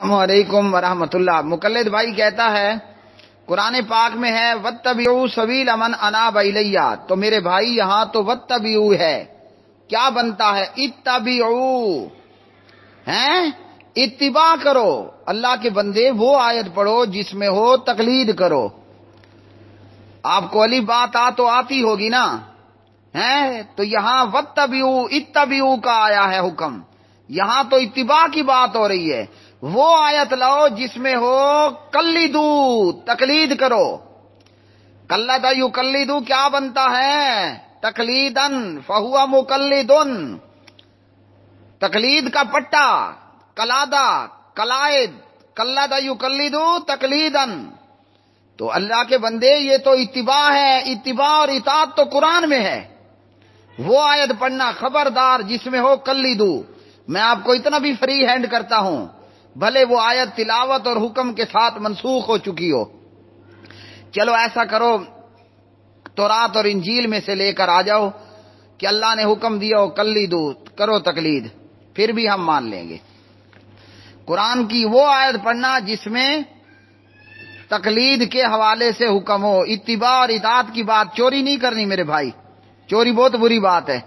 السلام علیکم ورحمۃ اللہ۔ مقلد بھائی کہتا ہے قرآن پاک میں ہے وَاتَّبِعُوا سَبِيلَ مَنْ أَنَابَ إِلَيَّ، تو میرے بھائی یہاں تو وَاتَّبِعُوا ہے، کیا بنتا ہے اتبعوا، ہیں اتباع کرو۔ اللہ کے بندے وہ آیت پڑھو جس میں ہو تقلید کرو۔ آپ کو علی بات تو آتی ہوگی نا، ہیں تو یہاں وَاتَّبِعُوا اتبعوا کا آیا ہے حکم، یہاں تو اتباع کی بات ہو رہی ہے۔ وہ آیت لاؤ جس میں ہو قلدو، تقلید کرو۔ قلد یقلدو کیا بنتا ہے تقلیدن، فہو مقلدن، تقلید کا پٹا، قلادہ، قلائد، قلد یقلدو تقلیدن۔ تو اللہ کے بندے یہ تو اتباع ہے، اتباع اور اطاعت تو قرآن میں ہے۔ وہ آیت پڑھنا خبردار جس میں ہو قلدو۔ میں آپ کو اتنا بھی فری ہینڈ کرتا ہوں، بھلے وہ آیت تلاوت اور حکم کے ساتھ منسوخ ہو چکی ہو۔ چلو ایسا کرو، تورات اور انجیل میں سے لے کر آ جاؤ کہ اللہ نے حکم دیا ہو قلدو، کرو تقلید، پھر بھی ہم مان لیں گے۔ قرآن کی وہ آیت پڑھنا جس میں تقلید کے حوالے سے حکم ہو، اتباع اور اطاعت کی بات۔ چوری نہیں کرنی میرے بھائی، چوری بہت بری بات ہے۔